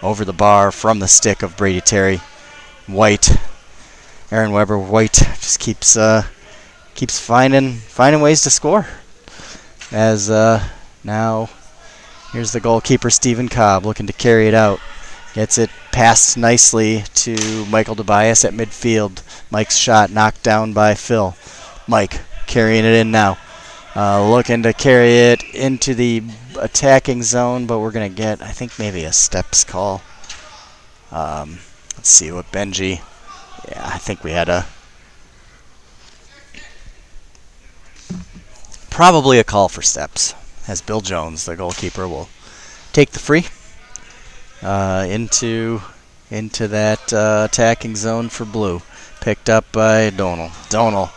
S2: over the bar from the stick of Brady Terry. White, Aaron Weber, White just keeps finding ways to score. As now here's the goalkeeper Stephen Cobb looking to carry it out. Gets it passed nicely to Michael Tobias at midfield. Mike's shot knocked down by Phil. Mike carrying it in now. Looking to carry it into the attacking zone, but we're going to get, I think, maybe a steps call. Let's see what Benji... Yeah, I think we had probably a call for steps, as Bill Jones, the goalkeeper, will take the free into that attacking zone for Blue. Picked up by Donal. Donal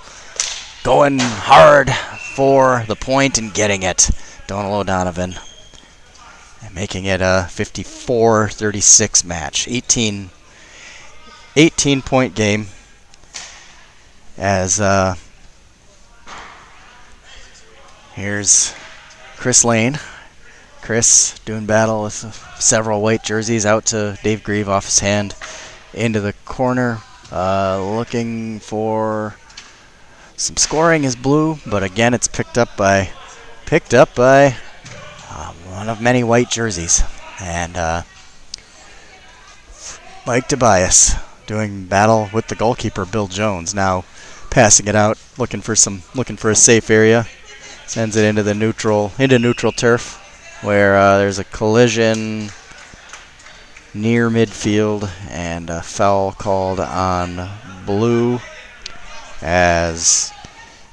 S2: going hard for the point and getting it. Donal O'Donovan making it a 54-36 match. 18-point game as Here's Chris Lane. Chris doing battle with several white jerseys out to Dave Grieve off his hand. Into the corner, looking for some scoring is blue, but again it's picked up by one of many white jerseys. And Mike Tobias doing battle with the goalkeeper Bill Jones, now passing it out, looking for a safe area. Sends it into neutral turf, where there's a collision near midfield and a foul called on blue. As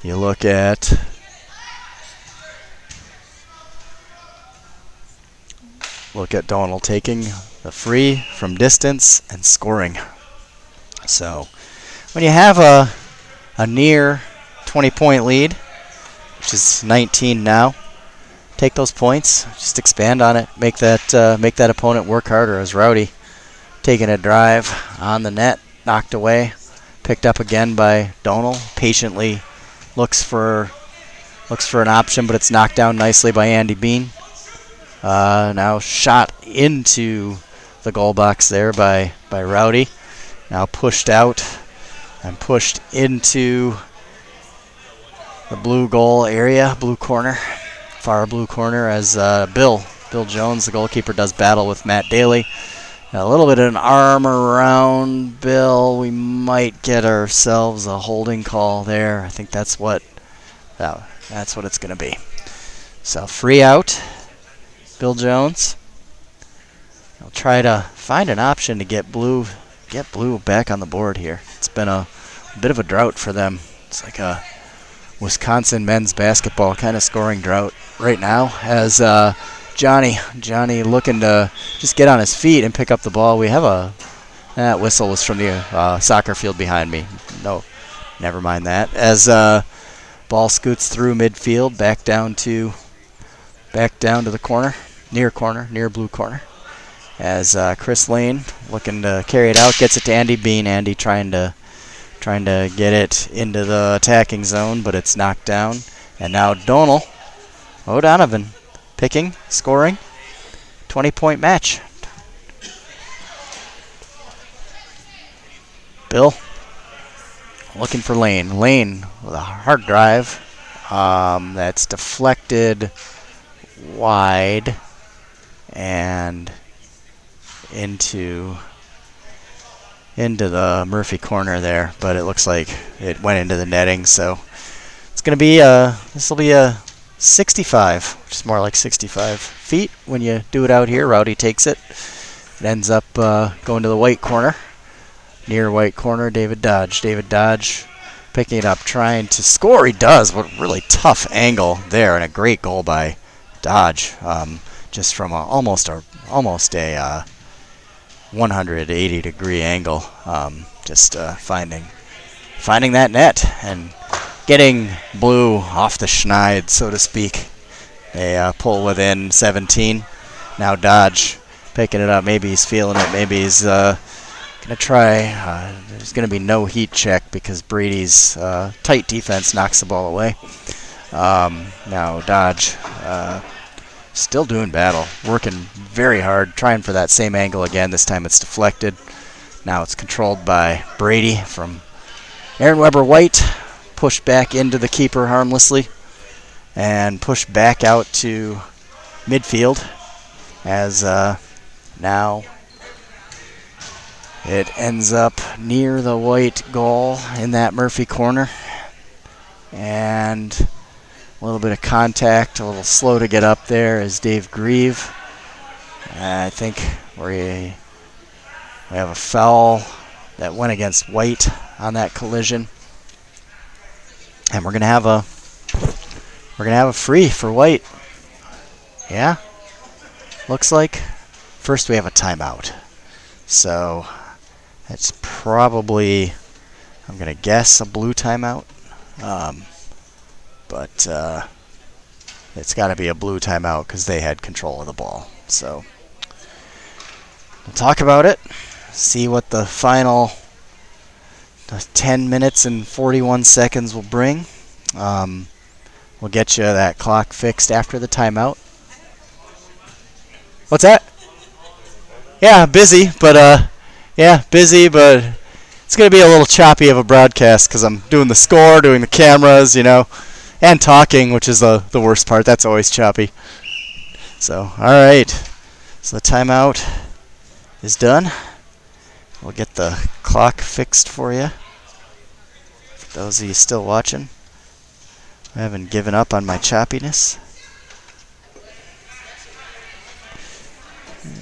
S2: you look at Donald taking the free from distance and scoring. So when you have a near 20-point lead, which is 19 now, take those points, just expand on it, make that opponent work harder. As Rowdy taking a drive on the net, knocked away, picked up again by Donald, patiently looks for an option, but it's knocked down nicely by Andy Bean. Now shot into the goal box there by Rowdy. Now pushed out and pushed into the blue goal area, blue corner, far blue corner, as Bill Jones, the goalkeeper, does battle with Matt Daly. A little bit of an arm around Bill. We might get ourselves a holding call there. I think that's what it's going to be. So free out, Bill Jones. He'll try to find an option to get blue back on the board here. It's been a bit of a drought for them. It's like a Wisconsin men's basketball kind of scoring drought right now, as Johnny looking to just get on his feet and pick up the ball. We have that whistle was from the soccer field behind me. No, never mind that. As ball scoots through midfield, back down to the corner, near blue corner. As Chris Lane looking to carry it out, gets it to Andy Bean. Andy trying to get it into the attacking zone, but it's knocked down. And now O'Donovan picking, scoring, 20-point match. Bill looking for Lane. Lane with a hard drive that's deflected wide and into the Murphy corner there, but it looks like it went into the netting. So it's going to be this will be a 65, which is more like 65 feet when you do it out here. Rowdy takes it. It ends up going to the white corner. Near white corner, David Dodge. David Dodge picking it up, trying to score. He does. What a really tough angle there, and a great goal by Dodge. Just from almost a 180-degree angle. Just finding that net and getting blue off the schneid, so to speak. They pull within 17. Now Dodge picking it up. Maybe he's feeling it. Maybe he's going to try. There's going to be no heat check because Brady's tight defense knocks the ball away. Now Dodge still doing battle, working very hard, trying for that same angle again. This time it's deflected. Now it's controlled by Brady from Aaron Weber White. Pushed back into the keeper harmlessly and pushed back out to midfield, as now it ends up near the white goal in that Murphy corner. And a little bit of contact, a little slow to get up there is Dave Grieve. I think we have a foul that went against White on that collision. And we're gonna have a free for White. Yeah, looks like. First we have a timeout. So that's probably, I'm gonna guess, a blue timeout. But it's got to be a blue timeout because they had control of the ball. So we'll talk about it, see what the final 10 minutes and 41 seconds will bring. We'll get you that clock fixed after the timeout. What's that? Yeah, busy, but it's going to be a little choppy of a broadcast because I'm doing the score, doing the cameras, and talking, which is the worst part. That's always choppy. So, all right. So the timeout is done. We'll get the clock fixed for you. For those of you still watching, I haven't given up on my choppiness.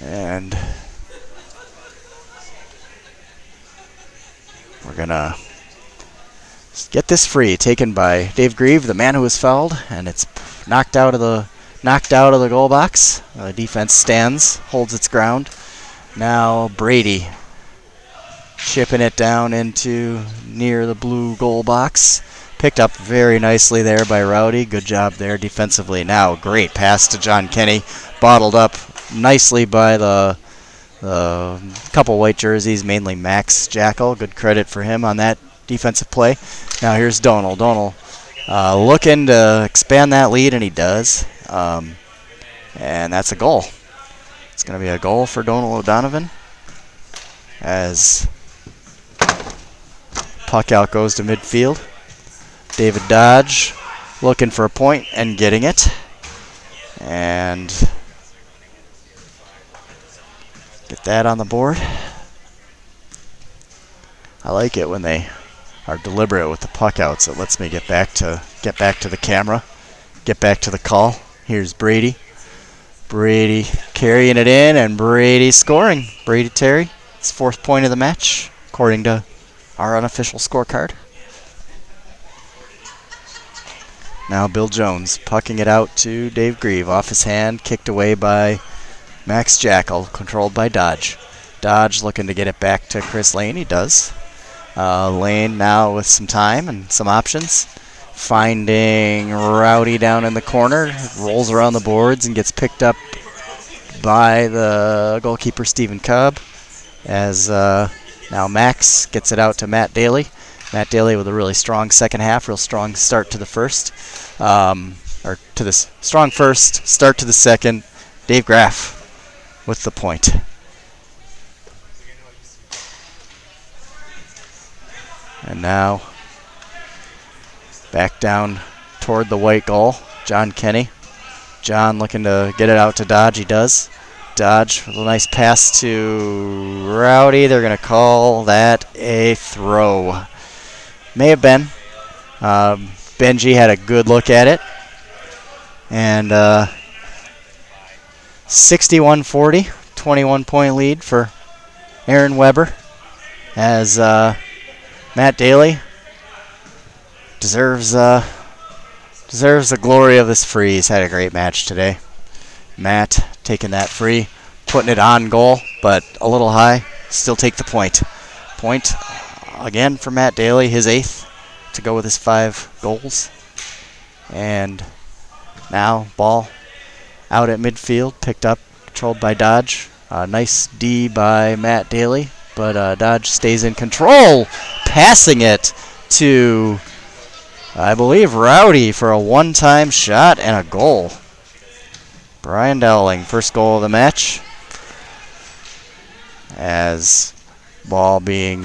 S2: And we're going to get this free, taken by Dave Grieve, the man who was fouled, and it's knocked out of the goal box. The defense stands, holds its ground. Now Brady chipping it down into near the blue goal box. Picked up very nicely there by Rowdy. Good job there defensively. Now great pass to John Kenny. Bottled up nicely by the couple white jerseys, mainly Max Jackal. Good credit for him on that defensive play. Now here's Donal. Donal looking to expand that lead, and he does. And that's a goal. It's going to be a goal for Donal O'Donovan as puck out goes to midfield. David Dodge looking for a point and getting it. And get that on the board. I like it when they are deliberate with the puck outs. It lets me get back to the camera, get back to the call. Here's Brady. Brady carrying it in, and Brady scoring. Brady Terry, his 4th point of the match, according to our unofficial scorecard. Now Bill Jones pucking it out to Dave Grieve. Off his hand, kicked away by Max Jackal, controlled by Dodge. Dodge looking to get it back to Chris Lane. He does. Lane now with some time and some options. Finding Rowdy down in the corner. Rolls around the boards and gets picked up by the goalkeeper, Stephen Cobb. As now Max gets it out to Matt Daly. Matt Daly with a really strong second half, real strong start to the first. Or to this strong first, start to the second. Dave Graff with the point. And now back down toward the white goal, John Kenny. John looking to get it out to Dodge. He does. Dodge with a nice pass to Rowdy. They're going to call that a throw. May have been. Benji had a good look at it. And 61-40, 21-point lead for Aaron Weber as Matt Daly deserves the glory of this free. He's had a great match today. Matt taking that free, putting it on goal, but a little high. Still take the point. Point again for Matt Daly, his 8th to go with his 5 goals. And now ball out at midfield, picked up, controlled by Dodge. Nice D by Matt Daly, but Dodge stays in control, passing it to, I believe, Rowdy for a one-time shot and a goal. Brian Dowling, first goal of the match, as ball being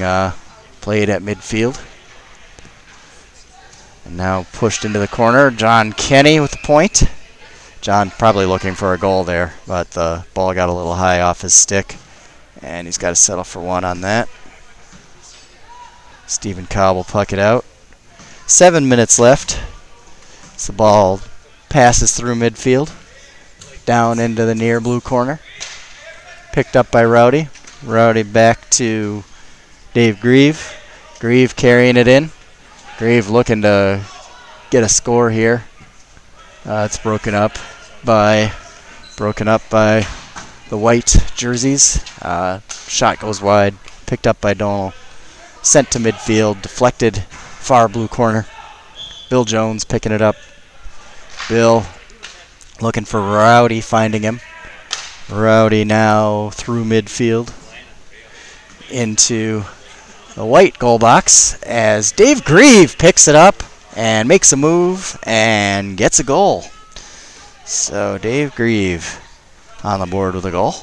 S2: played at midfield. And now pushed into the corner. John Kenny with the point. John probably looking for a goal there, but the ball got a little high off his stick, and he's got to settle for one on that. Stephen Cobb will puck it out. 7 minutes left. So the ball passes through midfield, down into the near blue corner. Picked up by Rowdy. Rowdy back to Dave Grieve. Grieve carrying it in. Grieve looking to get a score here. It's broken up by the white jerseys. Shot goes wide. Picked up by Donal. Sent to midfield. Deflected far blue corner. Bill Jones picking it up. Bill looking for Rowdy, finding him. Rowdy now through midfield into the white goal box as Dave Grieve picks it up and makes a move and gets a goal. So Dave Grieve on the board with a goal.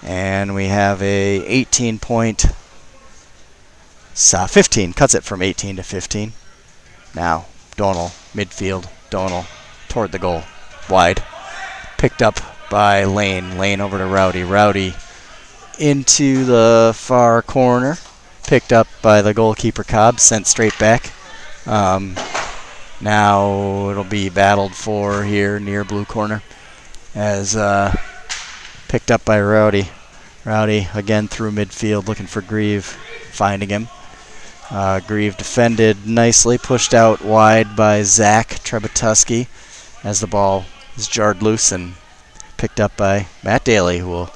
S2: And we have a 18-point, 15, cuts it from 18 to 15. Now, Donal, midfield, Donal toward the goal, wide. Picked up by Lane, Lane over to Rowdy, Rowdy into the far corner. Picked up by the goalkeeper Cobb, sent straight back. Now it'll be battled for here near blue corner as picked up by Rowdy. Rowdy again through midfield looking for Grieve, finding him. Grieve defended nicely, pushed out wide by Zach Trebutuski as the ball is jarred loose and picked up by Matt Daly, who will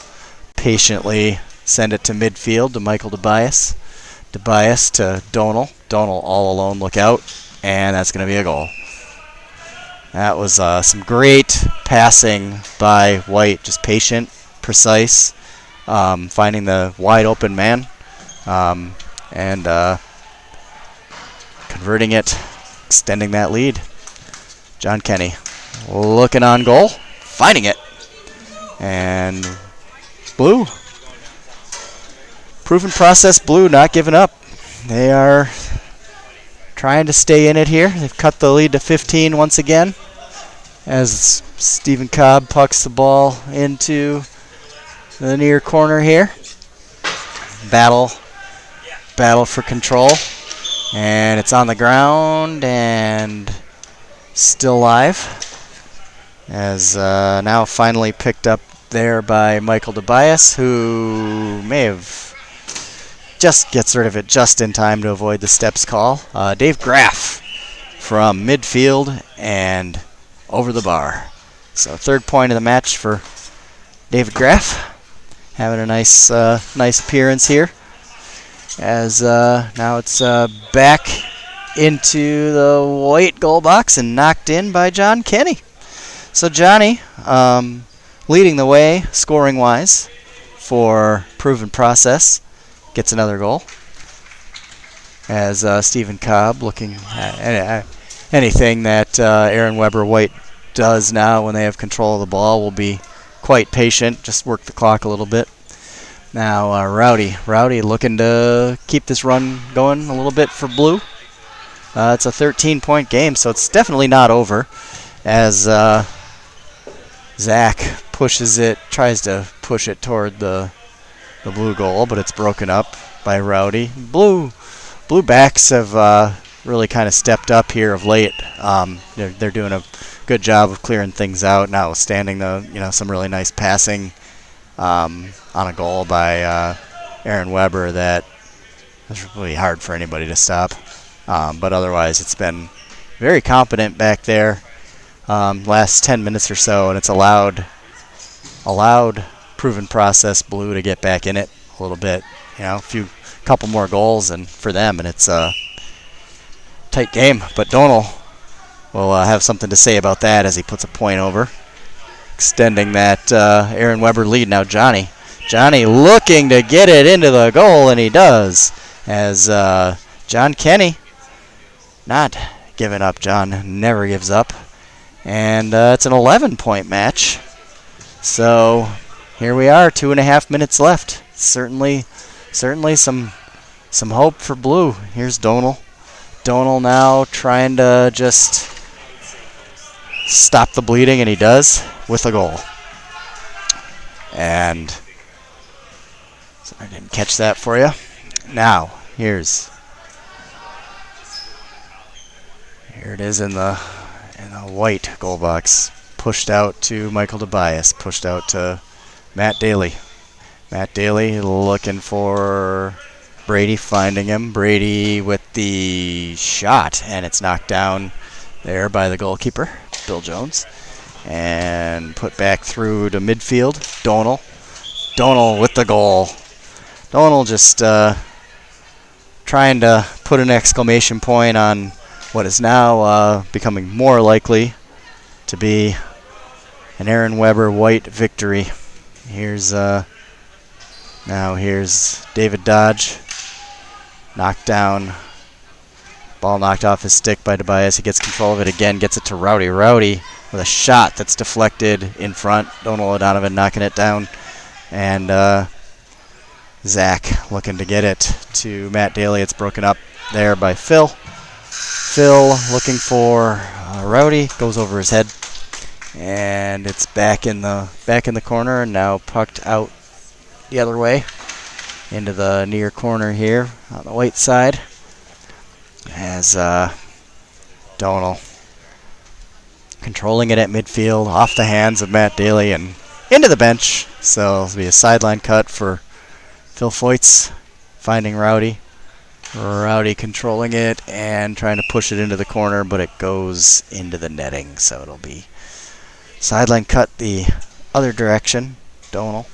S2: patiently send it to midfield to Michael Tobias. Tobias to Donal. Donal all alone, look out, and that's going to be a goal. That was some great passing by White, just patient, precise, finding the wide open man, and converting it, extending that lead. John Kenny looking on goal, finding it, and Blue. Proven process Blue not giving up. They are trying to stay in it here. They've cut the lead to 15 once again as Stephen Cobb pucks the ball into the near corner here. Battle for control. And it's on the ground and still live. As now finally picked up there by Michael Tobias, who may have just gets rid of it just in time to avoid the steps call. Dave Graff from midfield and over the bar. So third point of the match for David Graff. Having a nice appearance here. As now it's back into the White goal box and knocked in by John Kenny. So Johnny leading the way scoring-wise for proven process. Gets another goal. As Stephen Cobb looking at anything that Aaron Weber White does now when they have control of the ball will be quite patient, just work the clock a little bit. Now Rowdy looking to keep this run going a little bit for Blue. It's a 13-point game, so it's definitely not over. As Zach tries to push it toward the Blue goal, but it's broken up by Rowdy. Blue backs have really kind of stepped up here of late. They're doing a good job of clearing things out, notwithstanding some really nice passing on a goal by Aaron Weber that was really hard for anybody to stop. But otherwise, it's been very competent back there last 10 minutes or so, and it's allowed proven process Blue to get back in it a little bit. Couple more goals and for them, and it's a tight game. But Donal will have something to say about that as he puts a point over, extending that Aaron Weber lead. Now Johnny looking to get it into the goal, and he does. As John Kenny not giving up. John never gives up, and it's an 11-point match. So here we are, 2.5 minutes left. Certainly some hope for Blue. Here's Donal. Donal now trying to just stop the bleeding, and he does with a goal. And I didn't catch that for you. Now here it is in the White goal box. Pushed out to Michael Tobias. Pushed out to Matt Daly. Matt Daly looking for Brady, finding him. Brady with the shot, and it's knocked down there by the goalkeeper, Bill Jones. And put back through to midfield. Donal with the goal. Donal just trying to put an exclamation point on what is now becoming more likely to be an Aaron Weber White victory. Here's David Dodge, knocked down Ball knocked off his stick by Tobias. He gets control of it again, gets it to Rowdy. Rowdy with a shot that's deflected in front. Donald O'Donovan knocking it down. And Zach looking to get it to Matt Daly. It's broken up there by Phil. Phil looking for Rowdy. Goes over his head. And it's back in the corner, and now pucked out the other way into the near corner here on the white side. As Donald controlling it at midfield, off the hands of Matt Daly and into the bench. So it'll be a sideline cut for Phil Foyt's, finding Rowdy. Rowdy controlling it and trying to push it into the corner, but it goes into the netting. So it'll be sideline cut the other direction. Donald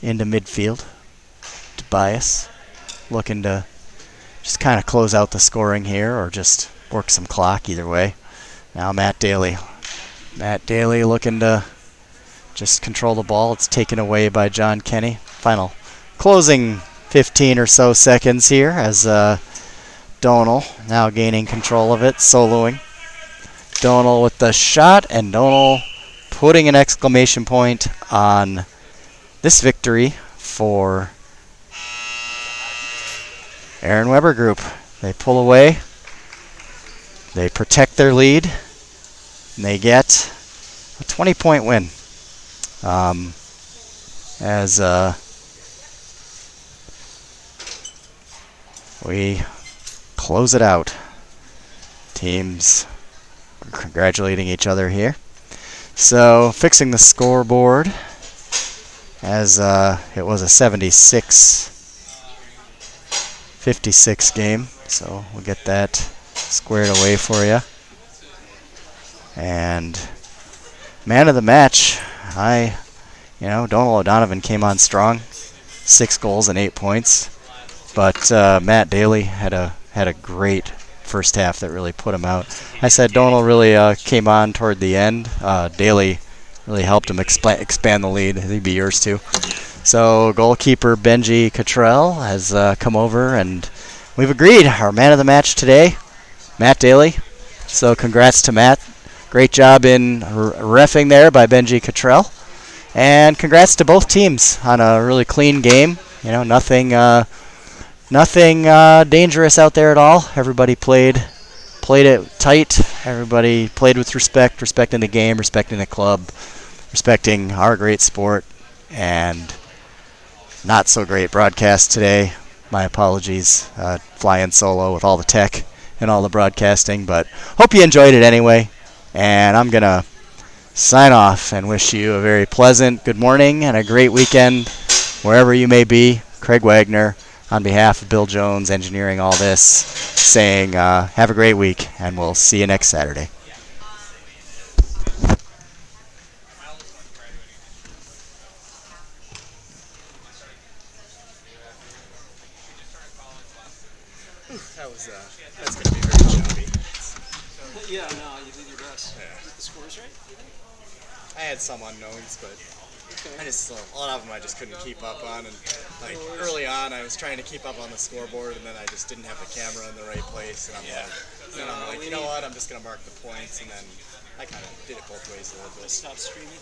S2: into midfield. Tobias looking to just kind of close out the scoring here, or just work some clock, either way. Now Matt Daly. Matt Daly looking to just control the ball. It's taken away by John Kenny. Final closing 15 or so seconds here as Donald now gaining control of it, soloing. Donald with the shot, and Donald putting an exclamation point on this victory for Aaron Weber Group. They pull away, they protect their lead, and they get a 20-point win. As we close it out. Teams congratulating each other here. So fixing the scoreboard, as it was a 56 game. So we'll get that squared away for you. And man of the match, Donald O'Donovan came on strong, 6 goals and 8 points. But Matt Daly had a great first half that really put him out. I said Donald really came on toward the end. Daly really helped him expand the lead. I think it'd be yours too. So goalkeeper Benji Cottrell has come over, and we've agreed our man of the match today, Matt Daly. So congrats to Matt. Great job in reffing there by Benji Cottrell. And congrats to both teams on a really clean game. Nothing dangerous out there at all. Everybody played it tight. Everybody played with respect, respecting the game, respecting the club, respecting our great sport, and not so great broadcast today. My apologies, flying solo with all the tech and all the broadcasting, but hope you enjoyed it anyway. And I'm going to sign off and wish you a very pleasant good morning and a great weekend wherever you may be. Craig Wagner, on behalf of Bill Jones engineering all this, saying have a great week, and we'll see you next Saturday. That's going to be very choppy.
S1: Yeah, no, you did your best.
S2: Yeah.
S1: Is the scores right?
S2: I had some unknowns, but a lot of them I just couldn't keep up on. And early on, I was trying to keep up on the scoreboard, and then I just didn't have the camera in the right place. And I'm like, you know what? I'm just gonna mark the points, and then I kind of did it both ways a little bit.
S1: Stop streaming.